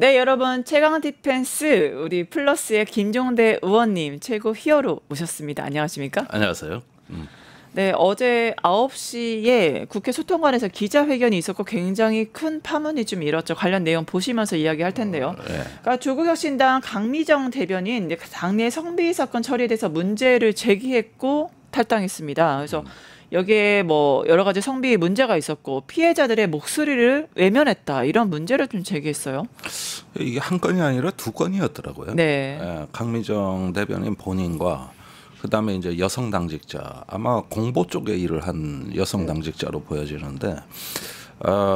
네, 여러분 최강 디펜스 우리 플러스의 김종대 의원님 최고 히어로 모셨습니다. 안녕하십니까? 안녕하세요. 네, 어제 9시에 국회 소통관에서 기자회견이 있었고 굉장히 큰 파문이 좀 일었죠. 관련 내용 보시면서 이야기할 텐데요. 네. 그러니까 조국혁신당 강미정 대변인 이제 당내 성비 사건 처리에 대해서 문제를 제기했고 탈당했습니다. 그래서 여기에 뭐 여러 가지 성비 문제가 있었고 피해자들의 목소리를 외면했다 이런 문제를 좀 제기했어요. 이게 한 건이 아니라 두 건이었더라고요. 네. 강미정 대변인 본인과 그다음에 이제 여성 당직자, 아마 공보 쪽에 일을 한 여성 당직자로 보여지는데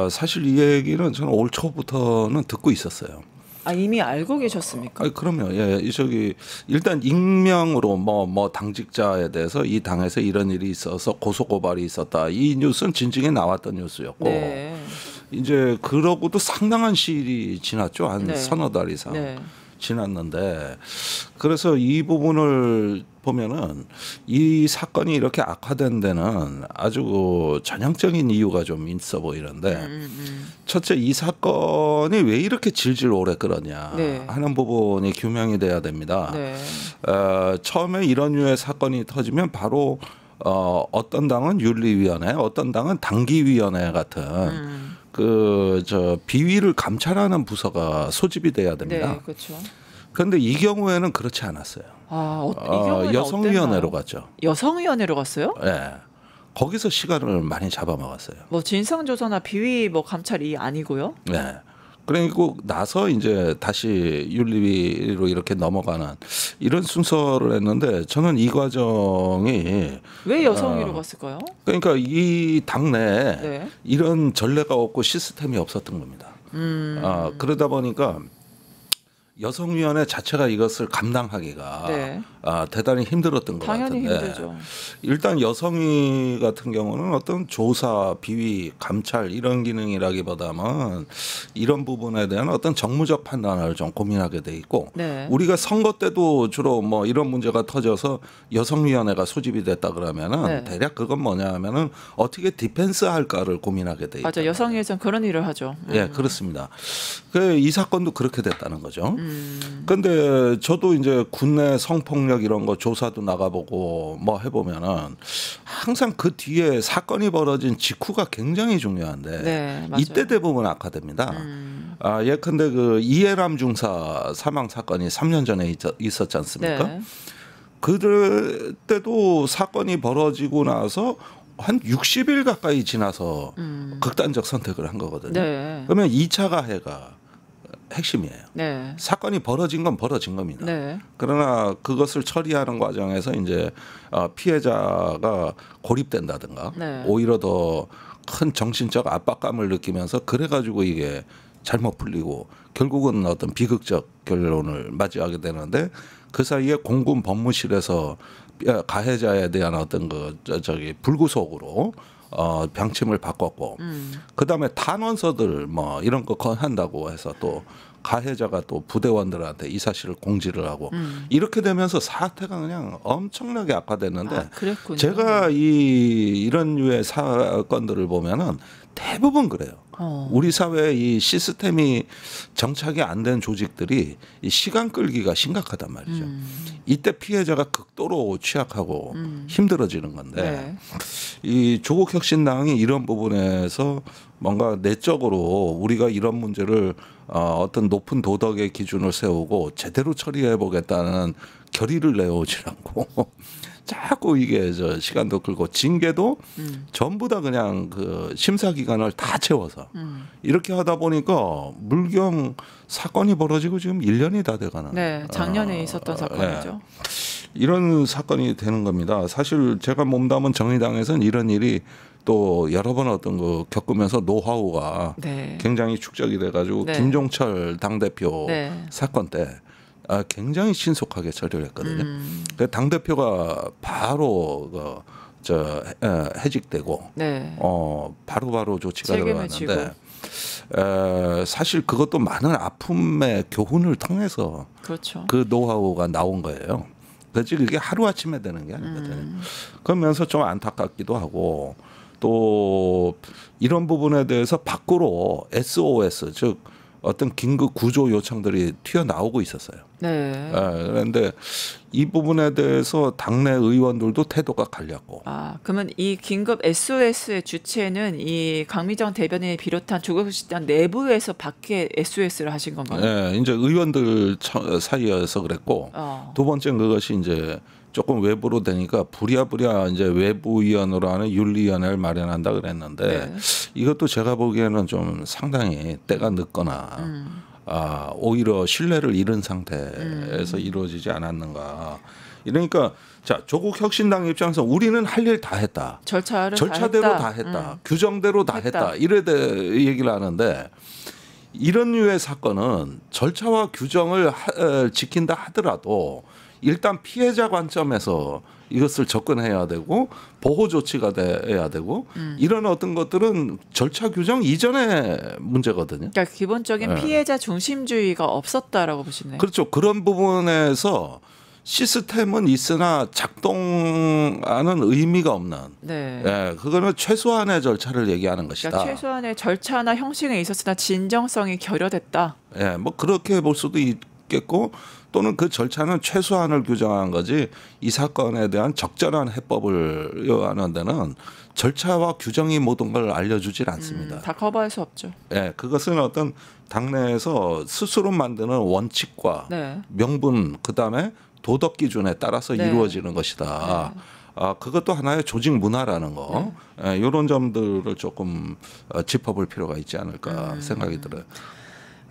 사실 이 얘기는 저는 올 초부터는 듣고 있었어요. 아, 이미 알고 계셨습니까? 그럼요. 예, 저기 일단 익명으로 뭐 당직자에 대해서 이 당에서 이런 일이 있어서 고소 고발이 있었다. 이 뉴스는 진즉에 나왔던 뉴스였고 네. 이제 그러고도 상당한 시일이 지났죠. 한 네. 서너 달 이상 네. 지났는데 그래서 이 부분을 보면은 이 사건이 이렇게 악화된 데는 아주 그 전형적인 이유가 좀 있어 보이는데 첫째 이 사건이 왜 이렇게 질질 오래 끌었냐 네. 하는 부분이 규명이 돼야 됩니다. 네. 처음에 이런 류의 사건이 터지면 바로 어떤 당은 윤리위원회, 어떤 당은 당기위원회 같은 비위를 감찰하는 부서가 소집이 돼야 됩니다. 네, 그렇죠. 그런데 이 경우에는 그렇지 않았어요. 이 경우에는 여성위원회로 어땠나요? 갔죠. 여성위원회로 갔어요? 예. 거기서 시간을 많이 잡아먹었어요. 뭐 진상조사나 비위 뭐 감찰이 아니고요? 네. 그리고 나서 이제 다시 윤리위로 이렇게 넘어가는 이런 순서를 했는데 저는 이 과정이 왜 여성위로 갔을까요? 그러니까 이 당내에 네. 이런 전례가 없고 시스템이 없었던 겁니다. 그러다 보니까 여성위원회 자체가 이것을 감당하기가 네. 대단히 힘들었던 것 당연히 같은데 힘들죠. 일단 여성위 같은 경우는 어떤 조사, 비위, 감찰 이런 기능이라기보다는 이런 부분에 대한 어떤 정무적 판단을 좀 고민하게 돼 있고 네. 우리가 선거 때도 주로 뭐 이런 문제가 터져서 여성위원회가 소집이 됐다 그러면은 네. 대략 그건 뭐냐 하면은 어떻게 디펜스 할까를 고민하게 돼 있다. 맞아, 여성위에서는 그런 일을 하죠. 예, 그렇습니다. 이 사건도 그렇게 됐다는 거죠. 그런데 저도 이제 국내 성폭력 이런 거 조사도 나가보고 뭐 해보면은 항상 그 뒤에 사건이 벌어진 직후가 굉장히 중요한데 네, 맞아요. 이때 대부분 악화됩니다. 예컨대 그 이해람 중사 사망 사건이 3년 전에 있었지 않습니까? 네. 그때도 사건이 벌어지고 나서 한 60일 가까이 지나서 극단적 선택을 한 거거든요. 네. 그러면 2차 가해가 핵심이에요. 네. 사건이 벌어진 건 벌어진 겁니다. 네. 그러나 그것을 처리하는 과정에서 이제 피해자가 고립된다든가 네. 오히려 더 큰 정신적 압박감을 느끼면서 그래가지고 이게 잘못 풀리고 결국은 어떤 비극적 결론을 맞이하게 되는데 그 사이에 공군 법무실에서 가해자에 대한 어떤 불구속으로 병침을 바꿨고 그다음에 탄원서들 뭐 이런 거 한다고 해서 또 가해자가 또 부대원들한테 이 사실을 공지를 하고 이렇게 되면서 사태가 그냥 엄청나게 악화됐는데 그랬군요. 제가 이런 류의 사건들을 보면은 대부분 그래요. 우리 사회의 이 시스템이 정착이 안 된 조직들이 이 시간 끌기가 심각하단 말이죠. 이때 피해자가 극도로 취약하고 힘들어지는 건데 네. 이 조국혁신당이 이런 부분에서 뭔가 내적으로 우리가 이런 문제를 어떤 높은 도덕의 기준을 세우고 제대로 처리해 보겠다는 결의를 내오지 않고 자꾸 이게 시간도 끌고 징계도 전부 다 그냥 그 심사 기간을 다 채워서 이렇게 하다 보니까 물경 사건이 벌어지고 지금 1년이 다 돼가는. 네, 작년에 있었던 사건이죠. 네. 이런 사건이 되는 겁니다. 사실 제가 몸담은 정의당에서는 이런 일이 또 여러 번 어떤 거 겪으면서 노하우가 네. 굉장히 축적이 돼가지고 네. 김종철 당대표 네. 사건 때 굉장히 신속하게 처리를 했거든요. 그 당대표가 바로 해직되고 네. 바로바로 조치가 책임을 들어갔는데 사실 그것도 많은 아픔의 교훈을 통해서 그렇죠. 그 노하우가 나온 거예요. 그렇지 그게 하루아침에 되는 게 아니거든요. 그러면서 좀 안타깝기도 하고 또 이런 부분에 대해서 밖으로 SOS 즉 어떤 긴급 구조 요청들이 튀어나오고 있었어요. 네. 그런데 이 부분에 대해서 당내 의원들도 태도가 갈렸고. 아, 그러면 이 긴급 SOS의 주체는 이 강미정 대변인을 비롯한 조국신당 내부에서 밖에 SOS를 하신 건가요? 네, 이제 의원들 사이에서 그랬고 두 번째는 그것이 이제 조금 외부로 되니까 부랴부랴 이제 외부위원으로 하는 윤리위원회를 마련한다 그랬는데 네. 이것도 제가 보기에는 좀 상당히 때가 늦거나 오히려 신뢰를 잃은 상태에서 이루어지지 않았는가. 이러니까 자 조국 혁신당 입장에서 우리는 할 일 다 했다. 절차대로 다 했다. 규정대로 다 했다. 이래 얘기를 하는데 이런 류의 사건은 절차와 규정을 지킨다 하더라도 일단 피해자 관점에서 이것을 접근해야 되고 보호 조치가 돼야 되고 이런 어떤 것들은 절차 규정 이전의 문제거든요. 그러니까 기본적인 피해자 중심주의가 없었다라고 보시네요. 그렇죠. 그런 부분에서 시스템은 있으나 작동하는 의미가 없는. 네. 예, 그거는 최소한의 절차를 얘기하는 것이다. 그러니까 최소한의 절차나 형식에 있었으나 진정성이 결여됐다. 예, 뭐 그렇게 볼 수도 있겠고 또는 그 절차는 최소한을 규정한 거지 이 사건에 대한 적절한 해법을 요하는 데는 절차와 규정이 모든 걸 알려주질 않습니다. 다 커버할 수 없죠. 예, 그것은 어떤 당내에서 스스로 만드는 원칙과 네. 명분 그다음에 도덕 기준에 따라서 네. 이루어지는 것이다. 그것도 하나의 조직 문화라는 거 이런 점들을 조금 짚어볼 필요가 있지 않을까 생각이 들어요.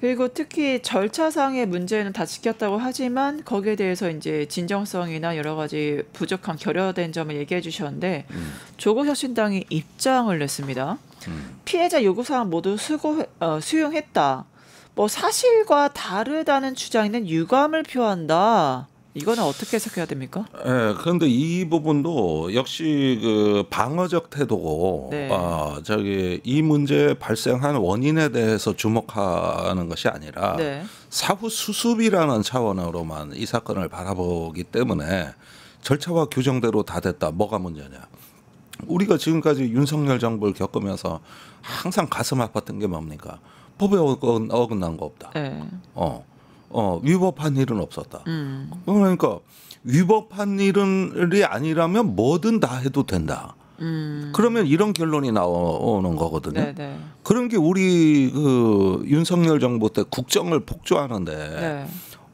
그리고 특히 절차상의 문제는 다 지켰다고 하지만 거기에 대해서 이제 진정성이나 여러 가지 부족한 결여된 점을 얘기해 주셨는데 조국 혁신당이 입장을 냈습니다. 피해자 요구사항 모두 수용했다. 뭐 사실과 다르다는 주장에는 유감을 표한다. 이거는 어떻게 해석해야 됩니까? 예, 그런데 이 부분도 역시 그 방어적 태도고, 네. 이 문제 발생한 원인에 대해서 주목하는 것이 아니라 네. 사후 수습이라는 차원으로만 이 사건을 바라보기 때문에 절차와 규정대로 다 됐다. 뭐가 문제냐? 우리가 지금까지 윤석열 정부를 겪으면서 항상 가슴 아팠던 게 뭡니까? 법에 어긋난 거 없다. 네. 위법한 일은 없었다. 그러니까 위법한 일이 아니라면 뭐든 다 해도 된다. 그러면 이런 결론이 나오는 거거든요. 네네. 그런 게 우리 그 윤석열 정부 때 국정을 폭주하는데 네.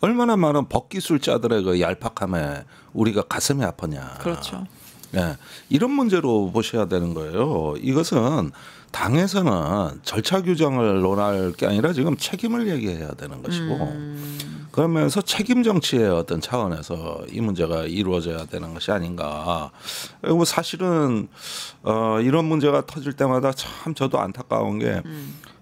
얼마나 많은 법기술자들의 그 얄팍함에 우리가 가슴이 아프냐. 그렇죠. 네, 이런 문제로 보셔야 되는 거예요. 이것은 당에서는 절차 규정을 논할 게 아니라 지금 책임을 얘기해야 되는 것이고 그러면서 책임 정치의 어떤 차원에서 이 문제가 이루어져야 되는 것이 아닌가. 그리고 사실은 이런 문제가 터질 때마다 참 저도 안타까운 게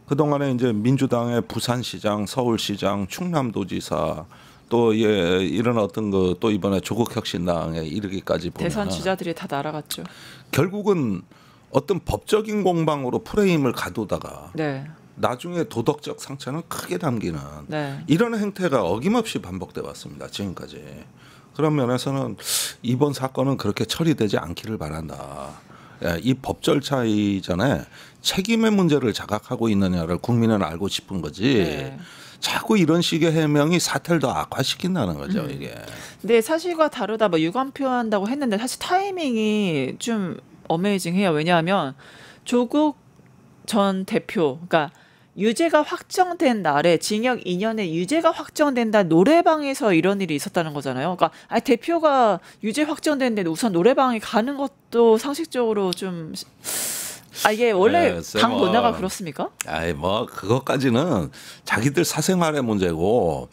그동안에 이제 민주당의 부산시장, 서울시장, 충남도지사 또 이런 어떤 거 또 이번에 조국혁신당에 이르기까지 보면 대선 주자들이 다 날아갔죠. 결국은 어떤 법적인 공방으로 프레임을 가두다가 네. 나중에 도덕적 상처는 크게 남기는 네. 이런 행태가 어김없이 반복돼 왔습니다. 지금까지. 그런 면에서는 이번 사건은 그렇게 처리되지 않기를 바란다. 이 법 절차 이전에 책임의 문제를 자각하고 있느냐를 국민은 알고 싶은 거지. 네. 자꾸 이런 식의 해명이 사태를 더 악화시킨다는 거죠. 이게. 근데 사실과 다르다 뭐 유감 표한다고 했는데 사실 타이밍이 좀 어메이징해요. 왜냐하면 조국 전 대표, 그러니까 유죄가 확정된 날에 징역 2년의 유죄가 확정된다 노래방에서 이런 일이 있었다는 거잖아요. 그러니까 대표가 유죄 확정됐는데 우선 노래방에 가는 것도 상식적으로 좀 이게 원래 당 문화가 그렇습니까? 뭐 그것까지는 자기들 사생활의 문제고.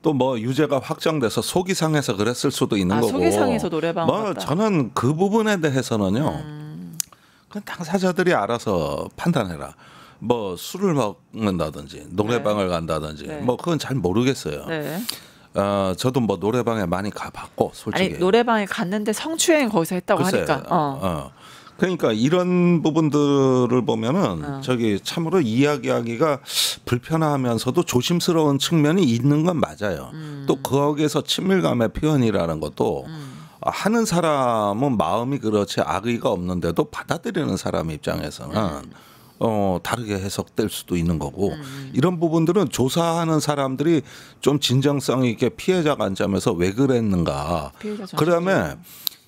또 뭐 유죄가 확정돼서 속이 상해서 그랬을 수도 있는 거고. 속이 상해서 노래방 갔다. 저는 그 부분에 대해서는요. 그건 당사자들이 알아서 판단해라. 뭐 술을 먹는다든지 노래방을 간다든지 뭐 그건 잘 모르겠어요. 네. 저도 뭐 노래방에 많이 가봤고 솔직히. 아니 노래방에 갔는데 성추행 거기서 했다고 글쎄요. 하니까. 그러니까 이런 부분들을 보면은 저기 참으로 이야기하기가 불편하면서도 조심스러운 측면이 있는 건 맞아요. 또 거기에서 친밀감의 표현이라는 것도 하는 사람은 마음이 그렇지 악의가 없는데도 받아들이는 사람 입장에서는 다르게 해석될 수도 있는 거고 이런 부분들은 조사하는 사람들이 좀 진정성 있게 피해자 관점에서 왜 그랬는가. 그다음에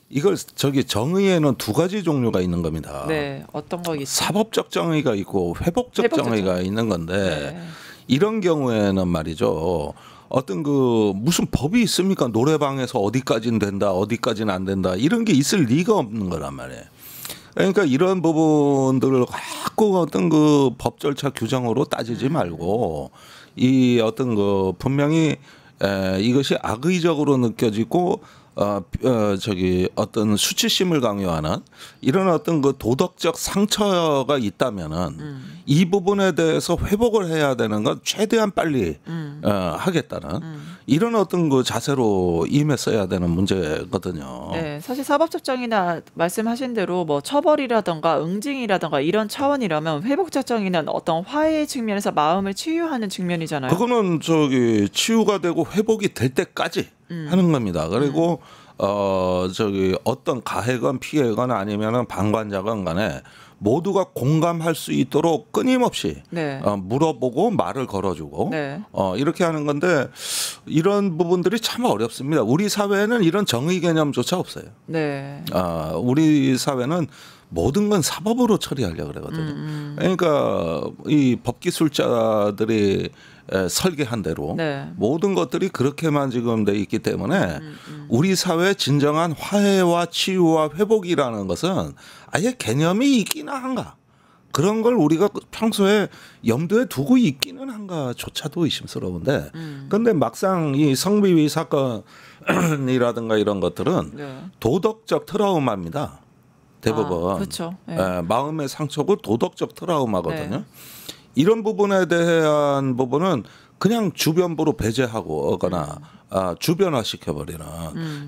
이걸 정의에는 두 가지 종류가 있는 겁니다. 네, 어떤 거 있죠? 사법적 정의가 있고 회복적 정의가 있는 건데 네. 이런 경우에는 말이죠. 어떤 그 무슨 법이 있습니까? 노래방에서 어디까지는 된다, 어디까지는 안 된다 이런 게 있을 리가 없는 거란 말이에요. 그러니까 이런 부분들을 갖고 어떤 그 법 절차 규정으로 따지지 말고 이 어떤 그 분명히 이것이 악의적으로 느껴지고 어떤 수치심을 강요하는 이런 어떤 그 도덕적 상처가 있다면은 이 부분에 대해서 회복을 해야 되는 건 최대한 빨리 하겠다는 이런 어떤 그 자세로 임했어야 되는 문제거든요. 네, 사실 사법적 정의나 말씀하신 대로 뭐 처벌이라던가 응징이라던가 이런 차원이라면 회복적 정의는 어떤 화해의 측면에서 마음을 치유하는 측면이잖아요. 그거는 치유가 되고 회복이 될 때까지 하는 겁니다. 그리고 어떤 가해건 피해건 아니면은 방관자건 간에 모두가 공감할 수 있도록 끊임없이 네. 물어보고 말을 걸어주고 네. 이렇게 하는 건데 이런 부분들이 참 어렵습니다. 우리 사회에는 이런 정의 개념조차 없어요. 네. 우리 사회는 모든 건 사법으로 처리하려고 그러거든요. 그러니까 이 법기술자들이 설계한 대로 네. 모든 것들이 그렇게만 지금 돼 있기 때문에 우리 사회의 진정한 화해와 치유와 회복이라는 것은 아예 개념이 있기는 한가. 그런 걸 우리가 평소에 염두에 두고 있기는 한가조차도 의심스러운데 근데 막상 이 성비위 사건이라든가 이런 것들은 네. 도덕적 트라우마입니다. 대부분. 그렇죠. 네. 마음의 상처고 도덕적 트라우마거든요. 네. 이런 부분에 대한 부분은 그냥 주변부로 배제하거나 주변화 시켜버리는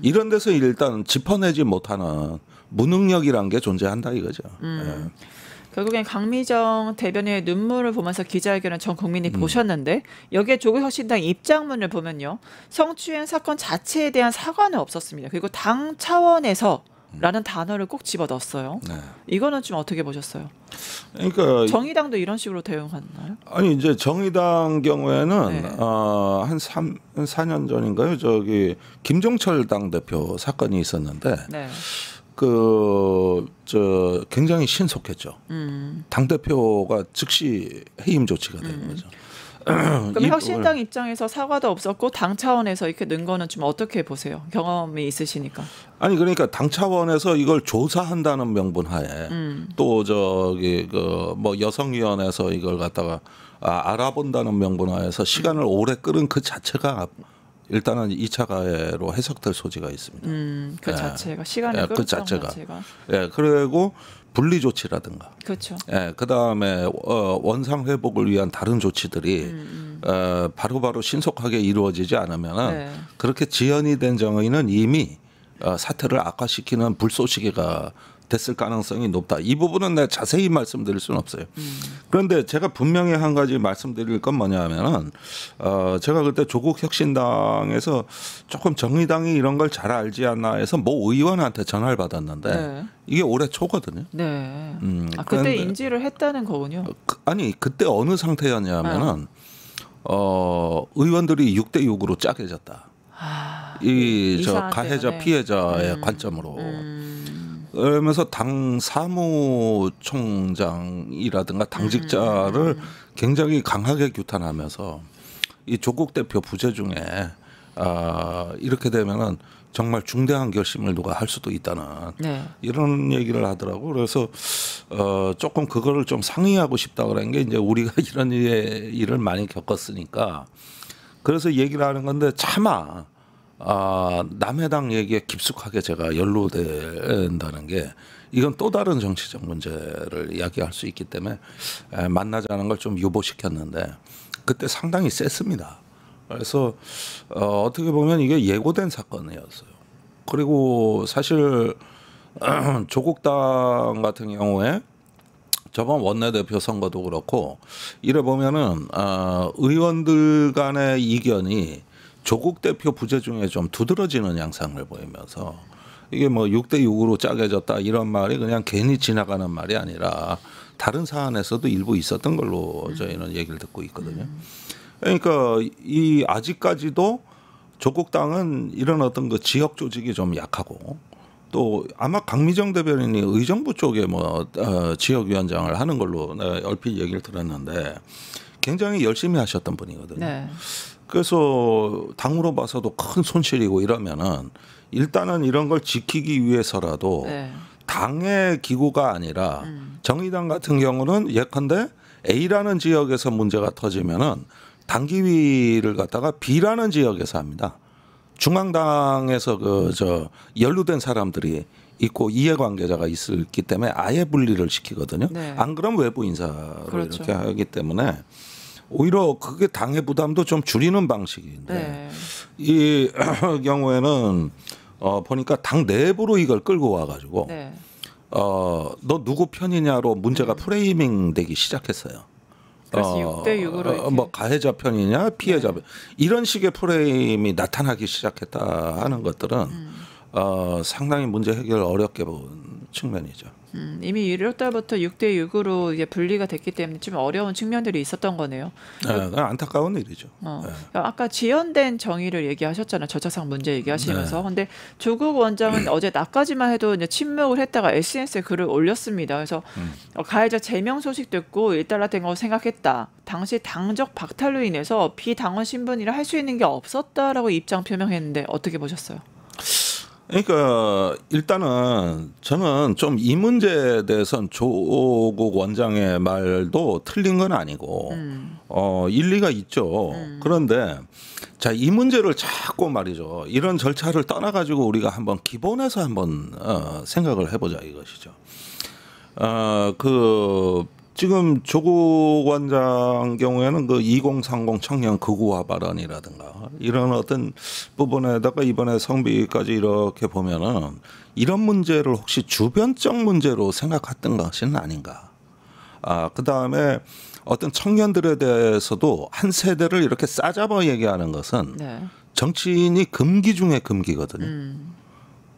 이런 데서 일단 짚어내지 못하는 무능력이란 게 존재한다 이거죠. 예. 결국엔 강미정 대변인의 눈물을 보면서 기자회견을 전 국민이 보셨는데 여기에 조국혁신당 입장문을 보면요. 성추행 사건 자체에 대한 사과는 없었습니다. 그리고 당 차원에서 라는 단어를 꼭 집어넣었어요. 네. 이거는 좀 어떻게 보셨어요? 그러니까 정의당도 이런 식으로 대응하나요? 아니 이제 정의당 경우에는 네. 한 4년 전인가요? 김종철 당대표 사건이 있었는데 네. 굉장히 신속했죠. 당대표가 즉시 해임 조치가 된 거죠. 그럼 혁신당 입장에서 사과도 없었고 당 차원에서 이렇게 는 거는 좀 어떻게 보세요? 경험이 있으시니까. 아니 그러니까 당 차원에서 이걸 조사한다는 명분하에 또 뭐 여성위원회에서 이걸 갖다가 알아본다는 명분하에서 시간을 오래 끌은 그 자체가 일단은 2차 가해로 해석될 소지가 있습니다. 그 자체가 시간을 끌었던 그 자체가. 자체가. 그리고 분리 조치라든가. 그렇죠. 그다음에 원상 회복을 위한 다른 조치들이 바로바로 신속하게 이루어지지 않으면은 네. 그렇게 지연이 된 정의는 이미 사태를 악화시키는 불쏘시개가 됐을 가능성이 높다. 이 부분은 내가 자세히 말씀드릴 수는 없어요. 그런데 제가 분명히 한 가지 말씀드릴 건 뭐냐면은 제가 그때 조국 혁신당에서 조금 정의당이 이런 걸 잘 알지 않나 해서 모 의원한테 전화를 받았는데 네. 이게 올해 초거든요. 네. 그때 그런데 인지를 했다는 거군요. 아니 그때 어느 상태였냐면은 의원들이 6대6으로 짜게졌다. 이 가해자 때문에. 피해자의 관점으로. 그러면서 당 사무총장이라든가 당직자를 굉장히 강하게 규탄하면서 이 조국 대표 부재 중에 이렇게 되면은 정말 중대한 결심을 누가 할 수도 있다는 네. 이런 얘기를 하더라고. 그래서 조금 그거를 좀 상의하고 싶다 그런 게 이제 우리가 이런 일을 많이 겪었으니까 그래서 얘기를 하는 건데 차마 남의 당 얘기에 깊숙하게 제가 연루된다는 게 이건 또 다른 정치적 문제를 이야기할 수 있기 때문에 만나자는 걸 좀 유보시켰는데 그때 상당히 셌습니다. 그래서 어떻게 보면 이게 예고된 사건이었어요. 그리고 사실 조국당 같은 경우에 저번 원내대표 선거도 그렇고 이래 보면은 의원들 간의 이견이 조국 대표 부재 중에 좀 두드러지는 양상을 보이면서 이게 뭐 6대6으로 짜게졌다 이런 말이 그냥 괜히 지나가는 말이 아니라 다른 사안에서도 일부 있었던 걸로 저희는 얘기를 듣고 있거든요. 그러니까 이 아직까지도 조국 당은 이런 어떤 그 지역 조직이 좀 약하고 또 아마 강미정 대변인이 의정부 쪽에 뭐 지역위원장을 하는 걸로 얼핏 얘기를 들었는데 굉장히 열심히 하셨던 분이거든요. 네. 그래서 당으로 봐서도 큰 손실이고 이러면은 일단은 이런 걸 지키기 위해서라도 네. 당의 기구가 아니라 정의당 같은 경우는 예컨대 A라는 지역에서 문제가 터지면은 당기위를 갖다가 B라는 지역에서 합니다. 중앙당에서 연루된 사람들이 있고 이해관계자가 있기 때문에 아예 분리를 시키거든요. 네. 안 그러면 외부 인사로 그렇죠. 이렇게 하기 때문에 오히려 그게 당의 부담도 좀 줄이는 방식인데 네. 이 경우에는 보니까 당 내부로 이걸 끌고 와가지고 네. 너 누구 편이냐로 문제가 프레이밍 되기 시작했어요. 그래서 6대 6으로 뭐 가해자 편이냐 피해자 편 이런 식의 프레임이 나타나기 시작했다 하는 것들은 상당히 문제 해결 어렵게 본 측면이죠. 이미 1월달부터 6대 6으로 이게 분리가 됐기 때문에 좀 어려운 측면들이 있었던 거네요. 네, 안타까운 일이죠. 그러니까 아까 지연된 정의를 얘기하셨잖아요. 저차상 문제 얘기하시면서. 근데 조국 원장은 어제 낮까지만 해도 이제 침묵을 했다가 SNS에 글을 올렸습니다. 그래서 가해자 제명 소식 듣고 일단락된 거 생각했다. 당시 당적 박탈로 인해서 비당원 신분이라 할 수 있는 게 없었다라고 입장 표명했는데 어떻게 보셨어요? 그러니까 일단은 저는 좀 이 문제에 대해서는 조국 원장의 말도 틀린 건 아니고 일리가 있죠. 그런데 자, 이 문제를 자꾸 말이죠. 이런 절차를 떠나 가지고 우리가 한번 기본에서 한번 생각을 해보자 이것이죠. 지금 조국 원장 경우에는 그 2030 청년 극우화 발언이라든가 이런 어떤 부분에다가 이번에 성비까지 이렇게 보면은 이런 문제를 혹시 주변적 문제로 생각했던 것은 아닌가. 그 다음에 어떤 청년들에 대해서도 한 세대를 이렇게 싸잡아 얘기하는 것은 네. 정치인이 금기 중에 금기거든요.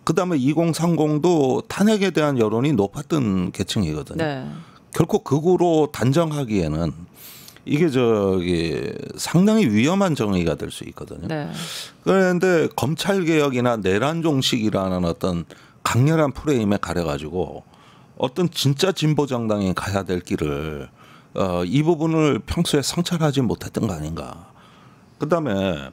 그 다음에 2030도 탄핵에 대한 여론이 높았던 계층이거든요. 네. 결코 극우로 단정하기에는 이게 상당히 위험한 정의가 될 수 있거든요. 네. 그런데 검찰 개혁이나 내란 종식이라는 어떤 강렬한 프레임에 가려가지고 어떤 진짜 진보 정당이 가야 될 길을 이 부분을 평소에 성찰하지 못했던 거 아닌가. 그다음에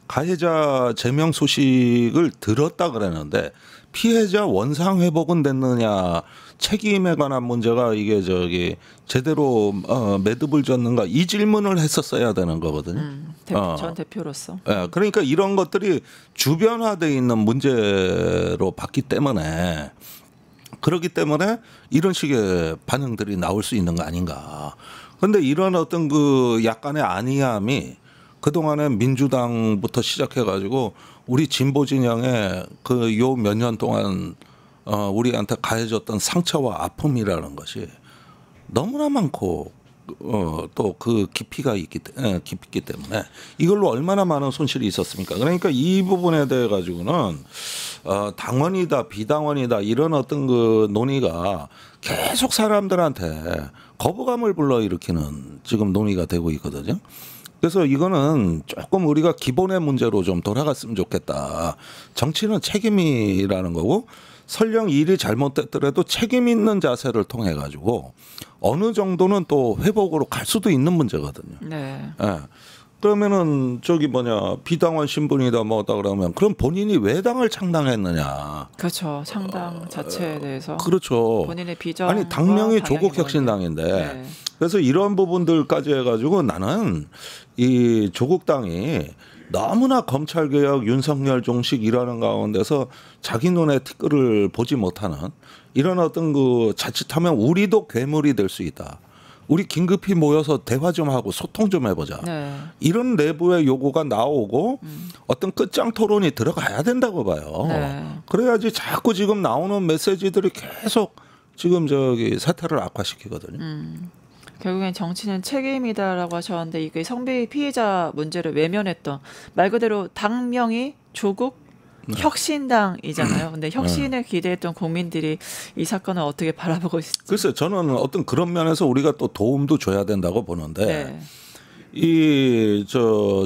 가해자 제명 소식을 들었다 그랬는데 피해자 원상 회복은 됐느냐 책임에 관한 문제가 이게 제대로 매듭을 졌는가 이 질문을 했었어야 되는 거거든요. 전 대표로서. 그러니까 이런 것들이 주변화돼 있는 문제로 봤기 때문에 그렇기 때문에 이런 식의 반응들이 나올 수 있는 거 아닌가. 그런데 이런 어떤 그 약간의 안이함이 그동안에 민주당부터 시작해가지고 우리 진보 진영의 그 요 몇 년 동안 우리한테 가해졌던 상처와 아픔이라는 것이 너무나 많고 또 그 깊이가 깊기 때문에 이걸로 얼마나 많은 손실이 있었습니까? 그러니까 이 부분에 대해 가지고는 당원이다 비당원이다 이런 어떤 그 논의가 계속 사람들한테 거부감을 불러일으키는 지금 논의가 되고 있거든요. 그래서 이거는 조금 우리가 기본의 문제로 좀 돌아갔으면 좋겠다. 정치는 책임이라는 거고 설령 일이 잘못됐더라도 책임 있는 자세를 통해 가지고 어느 정도는 또 회복으로 갈 수도 있는 문제거든요. 네. 예. 그러면은 비당원 신분이다 뭐다 그러면 그럼 본인이 왜 당을 창당했느냐? 그렇죠. 창당 자체에 대해서. 그렇죠. 본인의 비전. 아니 당명이 조국혁신당인데. 네. 그래서 이런 부분들까지 해가지고 나는 이 조국당이 너무나 검찰개혁 윤석열 종식 이라는 가운데서 자기 눈에 티끌을 보지 못하는 이런 어떤 그 자칫하면 우리도 괴물이 될 수 있다. 우리 긴급히 모여서 대화 좀 하고 소통 좀 해보자. 네. 이런 내부의 요구가 나오고 어떤 끝장 토론이 들어가야 된다고 봐요. 네. 그래야지 자꾸 지금 나오는 메시지들이 계속 지금 사태를 악화시키거든요. 결국엔 정치는 책임이다라고 하셨는데 이게 성비 피해자 문제를 외면했던 말 그대로 당명이 조국 혁신당이잖아요. 근데 혁신을 기대했던 국민들이 이 사건을 어떻게 바라보고 있을지. 글쎄 저는 어떤 그런 면에서 우리가 또 도움도 줘야 된다고 보는데 네.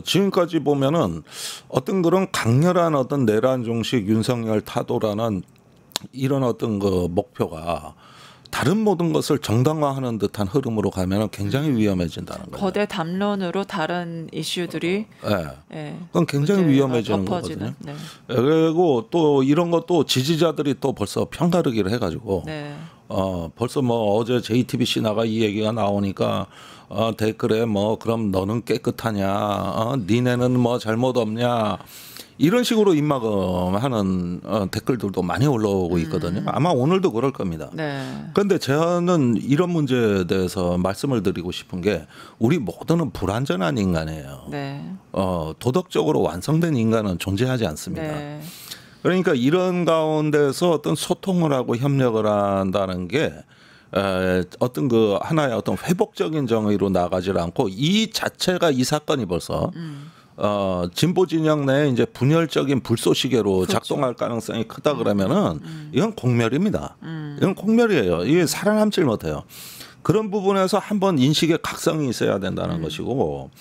지금까지 보면은 어떤 그런 강렬한 어떤 내란 종식 윤석열 타도라는 이런 어떤 그 목표가 다른 모든 것을 정당화하는 듯한 흐름으로 가면은 굉장히 위험해진다는 거예요. 거대 담론으로 다른 이슈들이 네. 그건 굉장히 위험해지는 거거든요. 네. 그리고 또 이런 것도 지지자들이 또 벌써 편가르기를 해가지고 네. 벌써 뭐 어제 JTBC 나가 이 얘기가 나오니까 댓글에 뭐 그럼 너는 깨끗하냐, 니네는 뭐 잘못 없냐. 이런 식으로 입막음하는 댓글들도 많이 올라오고 있거든요. 아마 오늘도 그럴 겁니다. 그런데 저는 이런 문제에 대해서 말씀을 드리고 싶은 게 우리 모두는 불완전한 인간이에요. 네. 도덕적으로 완성된 인간은 존재하지 않습니다. 네. 그러니까 이런 가운데서 어떤 소통을 하고 협력을 한다는 게 어떤 그 하나의 어떤 회복적인 정의로 나가질 않고 이 자체가 이 사건이 벌써 진보 진영 내에 이제 분열적인 불쏘시개로 그렇죠. 작동할 가능성이 크다 그러면은 이건 공멸입니다. 이건 공멸이에요. 이게 살아남질 못해요. 그런 부분에서 한번 인식의 각성이 있어야 된다는 것이고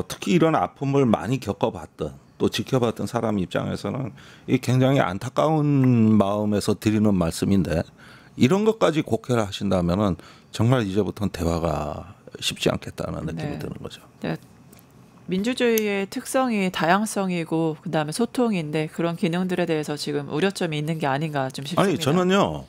특히 이런 아픔을 많이 겪어봤던 또 지켜봤던 사람 입장에서는 이 굉장히 안타까운 마음에서 드리는 말씀인데 이런 것까지 곡해를 하신다면은 정말 이제부터는 대화가 쉽지 않겠다는 느낌이 드는 거죠. 네. 민주주의의 특성이 다양성이고 그다음에 소통인데 그런 기능들에 대해서 지금 우려점이 있는 게 아닌가 좀 싶습니다. 아니 저는요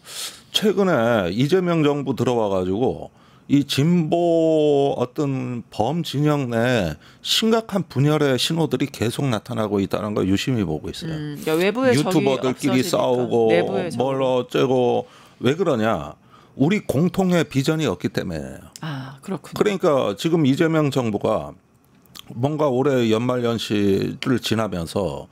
최근에 이재명 정부 들어와 가지고 이 진보 어떤 범진영 내 심각한 분열의 신호들이 계속 나타나고 있다는 걸 유심히 보고 있어요. 그러니까 외부의 유튜버들끼리 싸우고 뭘 어쩌고 왜 그러냐? 우리 공통의 비전이 없기 때문에요. 아 그렇군요. 그러니까 지금 이재명 정부가 뭔가 올해 연말연시를 지나면서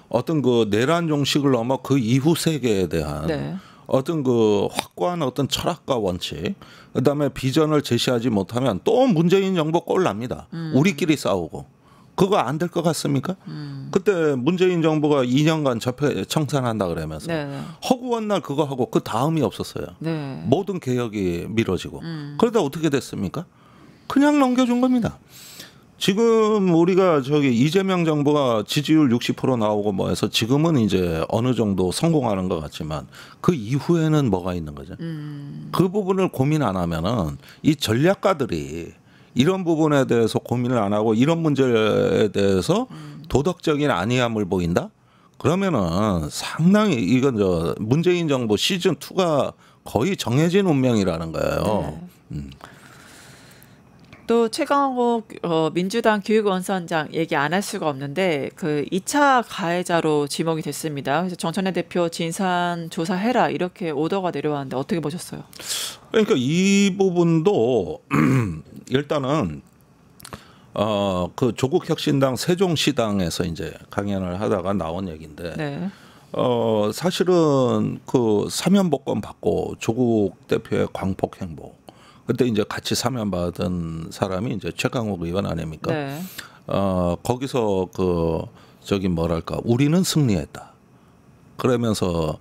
어떤 그 내란 종식을 넘어 그 이후 세계에 대한 어떤 그 확고한 어떤 철학과 원칙, 그다음에 비전을 제시하지 못하면 또 문재인 정부 꼴 납니다. 우리끼리 싸우고 그거 안 될 것 같습니까? 그때 문재인 정부가 2년간 적폐 청산한다 그러면서 허구한 날 그거 하고 그 다음이 없었어요. 모든 개혁이 미뤄지고 그러다 어떻게 됐습니까? 그냥 넘겨준 겁니다. 지금 우리가 이재명 정부가 지지율 60% 나오고 뭐 해서 지금은 이제 어느 정도 성공하는 것 같지만 그 이후에는 뭐가 있는 거죠. 그 부분을 고민 안 하면은 이 전략가들이 이런 부분에 대해서 고민을 안 하고 이런 문제에 대해서 도덕적인 안이함을 보인다? 그러면은 상당히 이건 문재인 정부 시즌 2가 거의 정해진 운명이라는 거예요. 또 최강욱 민주당 교육원선장 얘기 안 할 수가 없는데 그 2차 가해자로 지목이 됐습니다. 그래서 정천회 대표 진상 조사해라 이렇게 오더가 내려왔는데 어떻게 보셨어요? 그러니까 이 부분도 일단은 그 조국혁신당 세종시당에서 이제 강연을 하다가 나온 얘기인데 사실은 그 사면복권 받고 조국 대표의 광폭 행보 그때 이제 같이 사면받은 사람이 이제 최강욱 의원 아닙니까? 거기서 뭐랄까 우리는 승리했다. 그러면서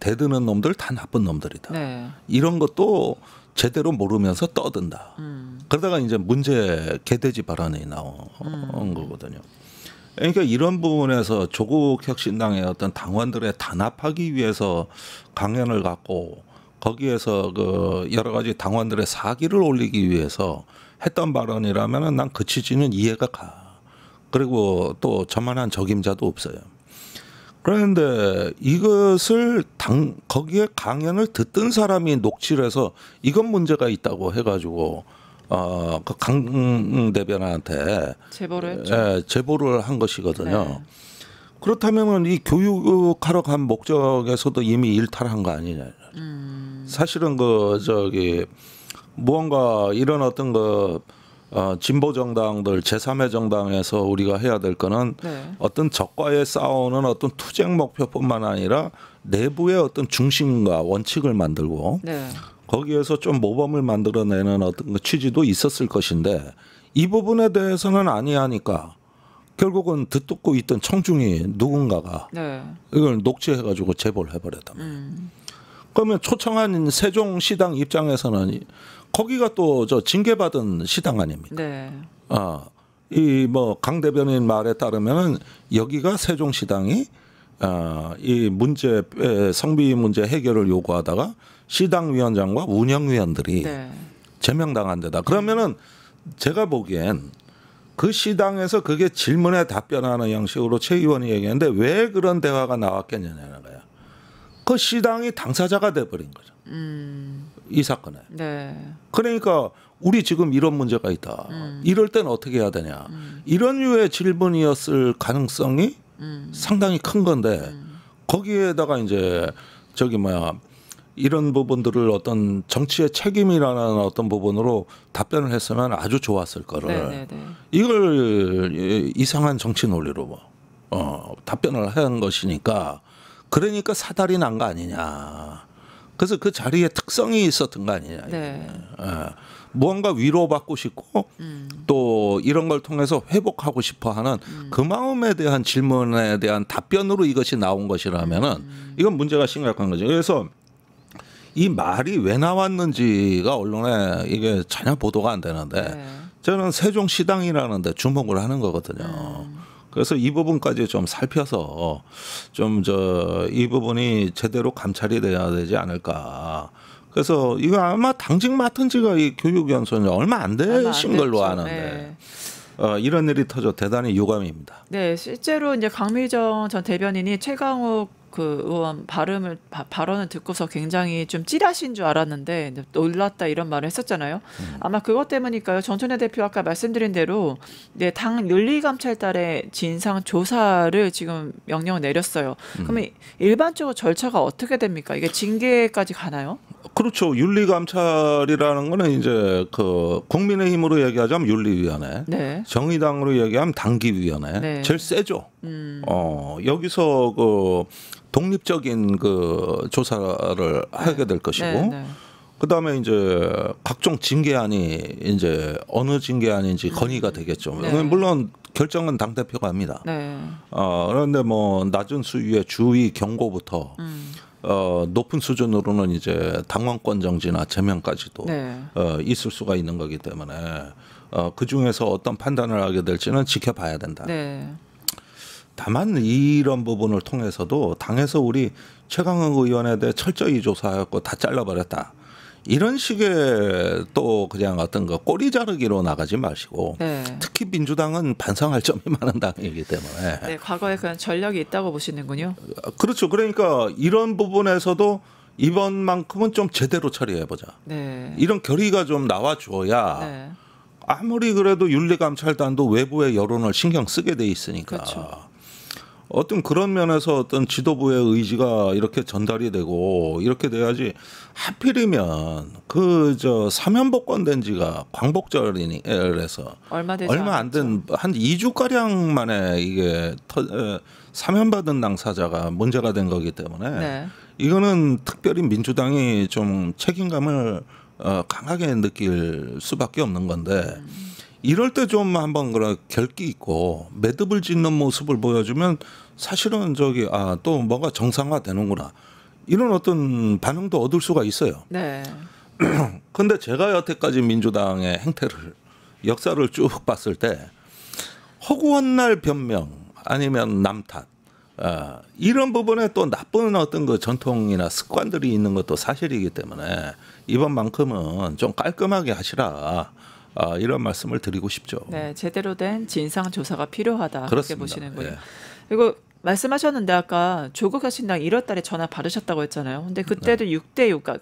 대드는 놈들 다 나쁜 놈들이다. 이런 것도 제대로 모르면서 떠든다. 그러다가 이제 문제 개돼지 발언이 나온 거거든요. 그러니까 이런 부분에서 조국혁신당의 어떤 당원들의 단합하기 위해서 강연을 갖고 거기에서 그 여러 가지 당원들의 사기를 올리기 위해서 했던 발언이라면은 난 그 취지는 이해가 가. 그리고 또 저만한 적임자도 없어요. 그런데 이것을 거기에 강연을 듣던 사람이 녹취를 해서 이건 문제가 있다고 해가지고 그 강 대변한테 제보를 했죠. 제보를 한 것이거든요. 그렇다면은 이 교육하러 간 목적에서도 이미 일탈한 거 아니냐. 사실은 무언가 이런 어떤 진보 정당들 제3의 정당에서 우리가 해야 될 거는 어떤 적과의 싸우는 어떤 투쟁 목표뿐만 아니라 내부의 어떤 중심과 원칙을 만들고 거기에서 좀 모범을 만들어내는 어떤 취지도 있었을 것인데 이 부분에 대해서는 아니하니까 결국은 듣고 있던 청중이 누군가가 네. 이걸 녹취해가지고 제보를 해버렸단 말이에요. 그러면 초청한 세종시당 입장에서는 거기가 또 저 징계받은 시당 아닙니까? 네. 이 뭐 강 대변인 말에 따르면은 여기가 세종시당이 이 문제 성비 문제 해결을 요구하다가 시당 위원장과 운영위원들이 네. 제명당한 데다. 그러면은 제가 보기엔 그 시당에서 그게 질문에 답변하는 형식으로 최 의원이 얘기했는데 왜 그런 대화가 나왔겠냐는 거야. 그 시당이 당사자가 돼버린 거죠. 이 사건에. 네. 그러니까 우리 지금 이런 문제가 있다. 이럴 때는 어떻게 해야 되냐. 이런 류의 질문이었을 가능성이 상당히 큰 건데 거기에다가 이제 저기 뭐야 이런 부분들을 어떤 정치의 책임이라는 어떤 부분으로 답변을 했으면 아주 좋았을 거를 네네네. 이걸 이상한 정치 논리로 답변을 한 것이니까 그러니까 사달이 난 거 아니냐. 그래서 그 자리에 특성이 있었던 거 아니냐. 네. 무언가 위로받고 싶고 또 이런 걸 통해서 회복하고 싶어하는 그 마음에 대한 질문에 대한 답변으로 이것이 나온 것이라면은 이건 문제가 심각한 거죠. 그래서 이 말이 왜 나왔는지가 언론에 이게 전혀 보도가 안 되는데 네. 저는 세종시당이라는 데 주목을 하는 거거든요. 그래서 이 부분까지 좀 살펴서 좀 이 부분이 제대로 감찰이 돼야 되지 않을까. 그래서 이거 아마 당직 맡은 지가 이 교육연수원이 얼마 안 되신 걸로 아는데 이런 일이 터져 대단히 유감입니다. 네, 실제로 이제 강미정 전 대변인이 최강욱 그 의원 발언을 듣고서 굉장히 좀 찌라신 줄 알았는데 놀랐다 이런 말을 했었잖아요. 아마 그것 때문일까요? 전천혜 대표 아까 말씀드린 대로 네, 당 윤리감찰단의 진상 조사를 지금 명령을 내렸어요. 그러면 일반적으로 절차가 어떻게 됩니까? 이게 징계까지 가나요? 그렇죠. 윤리감찰이라는 거는 이제 그 국민의힘으로 얘기하자면 윤리위원회, 네. 정의당으로 얘기하면 당기위원회, 네. 제일 세죠. 여기서 그 독립적인 그 조사를 하게 될 것이고, 네. 그다음에 이제 각종 징계안이 이제 어느 징계안인지 건의가 되겠죠. 네. 물론 결정은 당 대표가 합니다. 네. 그런데 뭐 낮은 수위의 주의 경고부터 높은 수준으로는 이제 당원권 정지나 제명까지도 네. 있을 수가 있는 거기 때문에 그 중에서 어떤 판단을 하게 될지는 지켜봐야 된다. 네. 다만 이런 부분을 통해서도 당에서 우리 최강욱 의원에 대해 철저히 조사하고 다 잘라버렸다. 이런 식의 또 그냥 어떤 거 꼬리 자르기로 나가지 마시고 네. 특히 민주당은 반성할 점이 많은 당이기 때문에 네, 과거에 그런 전력이 있다고 보시는군요. 그렇죠. 그러니까 이런 부분에서도 이번만큼은 좀 제대로 처리해보자. 네. 이런 결의가 좀 나와줘야 네. 아무리 그래도 윤리감찰단도 외부의 여론을 신경 쓰게 돼 있으니까 그렇죠. 어떤 그런 면에서 어떤 지도부의 의지가 이렇게 전달이 되고 이렇게 돼야지. 하필이면 그 저 사면 복권된 지가 광복절이라서 얼마 되지 얼마 안 된 한 2주 가량 만에 이게 사면 받은 당사자가 문제가 된 거기 때문에 네. 이거는 특별히 민주당이 좀 책임감을 강하게 느낄 수밖에 없는 건데 이럴 때 좀 한번 그런 결기 있고 매듭을 짓는 모습을 보여주면 사실은 또 뭔가 정상화되는구나 이런 어떤 반응도 얻을 수가 있어요. 네. 근데 제가 여태까지 민주당의 행태를 역사를 쭉 봤을 때 허구한 날 변명 아니면 남 탓 이런 부분에 또 나쁜 어떤 그 전통이나 습관들이 있는 것도 사실이기 때문에 이번만큼은 좀 깔끔하게 하시라. 이런 말씀을 드리고 싶죠. 네, 제대로 된 진상 조사가 필요하다. 그렇게 그렇습니다. 보시는군요. 예. 그리고 말씀하셨는데 아까 조국 혁신당 1월 달에 전화 받으셨다고 했잖아요. 근데 그때도 6대6,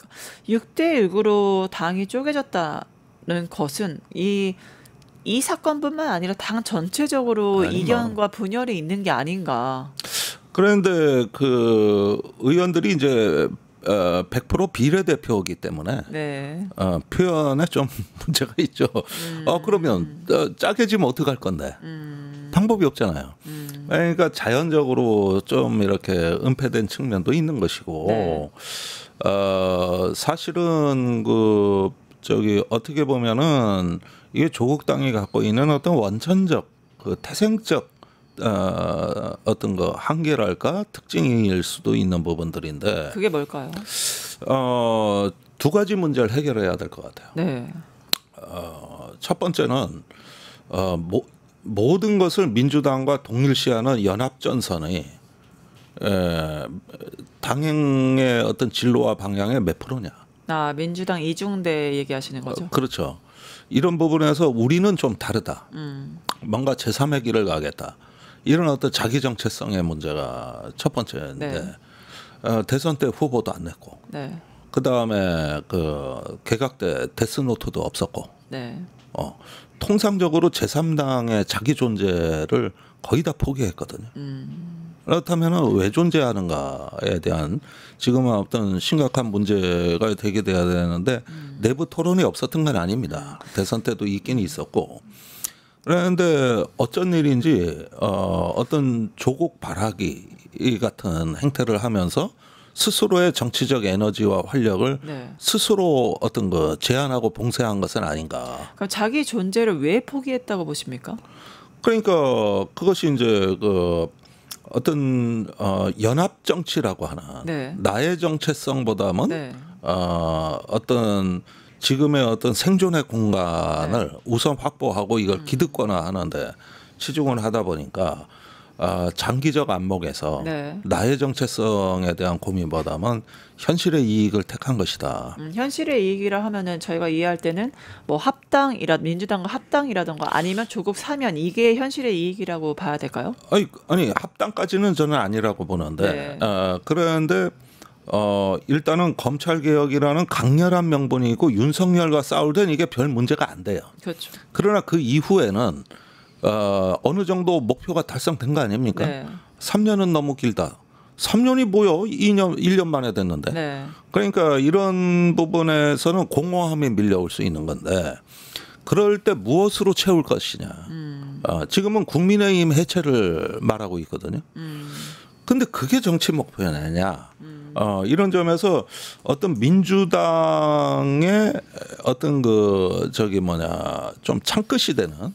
6대6으로 당이 쪼개졌다는 것은 이 사건뿐만 아니라 당 전체적으로 이견과 분열이 있는 게 아닌가. 그런데 그 의원들이 이제 100% 비례대표이기 때문에 네. 표현에 좀 문제가 있죠. 그러면 짜게지면 어떡할 건데 방법이 없잖아요. 그러니까 자연적으로 좀 이렇게 은폐된 측면도 있는 것이고 네. 사실은 어떻게 보면은 이게 조국 당이 갖고 있는 어떤 원천적 그 태생적 어떤 거 한계랄까 특징일 수도 있는 부분들인데 그게 뭘까요? 두 가지 문제를 해결해야 될 것 같아요. 네. 첫 번째는 모든 것을 민주당과 동일시하는 연합전선이 당행의 어떤 진로와 방향의 몇 프로냐. 민주당 이중대 얘기하시는 거죠? 그렇죠. 이런 부분에서 우리는 좀 다르다. 뭔가 제3의 길을 가겠다. 이런 어떤 자기 정체성의 문제가 첫 번째인데 대선 때 후보도 안 냈고 네. 그 다음에 그 개각 때 데스노트도 없었고 네. 통상적으로 제3당의 자기 존재를 거의 다 포기했거든요. 그렇다면 왜 존재하는가에 대한 지금은 어떤 심각한 문제가 되게 돼야 되는데 내부 토론이 없었던 건 아닙니다. 대선 때도 있긴 있었고. 그런데 어쩐 일인지 어떤 조국 발하기 같은 행태를 하면서 스스로의 정치적 에너지와 활력을 스스로 어떤 거 제한하고 봉쇄한 것은 아닌가. 그럼 자기 존재를 왜 포기했다고 보십니까? 그러니까 그것이 이제 그 어떤 연합 정치라고 하나 나의 정체성보다는 어떤 지금의 어떤 생존의 공간을 우선 확보하고 이걸 기득권화 하는데 치중을 하다 보니까 장기적 안목에서 나의 정체성에 대한 고민보다는 현실의 이익을 택한 것이다. 현실의 이익이라 하면은 저희가 이해할 때는 뭐 민주당과 합당이라던가 아니면 조국 사면 이게 현실의 이익이라고 봐야 될까요? 아니 합당까지는 저는 아니라고 보는데 그런데 일단은 검찰 개혁이라는 강렬한 명분이 있고 윤석열과 싸울 때는 이게 별 문제가 안 돼요. 그렇죠. 그러나 그 이후에는 어느 정도 목표가 달성된 거 아닙니까? 3년은 너무 길다. 3년이 뭐요? 1년 만에 됐는데. 그러니까 이런 부분에서는 공허함이 밀려올 수 있는 건데 그럴 때 무엇으로 채울 것이냐. 지금은 국민의힘 해체를 말하고 있거든요. 근데 그게 정치 목표냐냐. 이런 점에서 어떤 민주당의 어떤 좀 창끝이 되는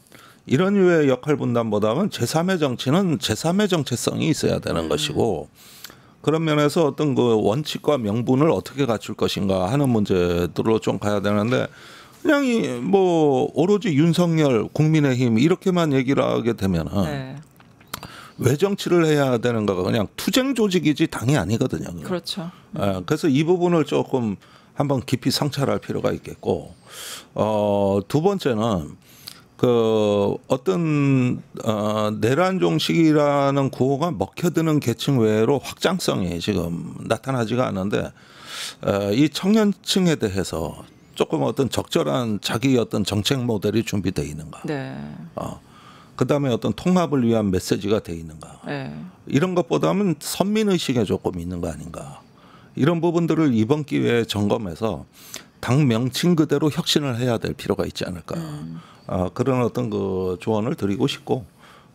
이런 류의 역할 분담보다는 제3의 정치는 제3의 정체성이 있어야 되는 것이고 그런 면에서 어떤 그 원칙과 명분을 어떻게 갖출 것인가 하는 문제들로 좀 가야 되는데 그냥 뭐 오로지 윤석열 국민의힘 이렇게만 얘기를 하게 되면은 왜 정치를 해야 되는가가 그냥 투쟁 조직이지 당이 아니거든요. 그렇죠. 그래서 이 부분을 조금 한번 깊이 성찰할 필요가 있겠고 두 번째는 그 어떤 내란 종식이라는 구호가 먹혀드는 계층 외로 확장성이 지금 나타나지가 않는데 이 청년층에 대해서 조금 어떤 적절한 자기 어떤 정책 모델이 준비되어 있는가. 그다음에 어떤 통합을 위한 메시지가 돼 있는가. 이런 것보다는 선민의식에 조금 있는 거 아닌가. 이런 부분들을 이번 기회에 점검해서 당 명칭 그대로 혁신을 해야 될 필요가 있지 않을까. 그런 어떤 그 조언을 드리고 싶고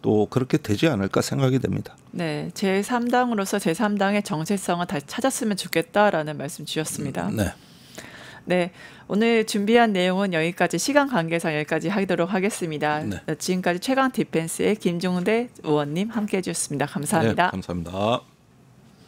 또 그렇게 되지 않을까 생각이 됩니다. 네, 제3당으로서 제3당의 정체성을 다시 찾았으면 좋겠다라는 말씀 주셨습니다. 네, 오늘 준비한 내용은 여기까지 시간 관계상 여기까지 하도록 하겠습니다. 지금까지 최강 디펜스의 김종대 의원님 함께해 주셨습니다. 감사합니다. 감사합니다.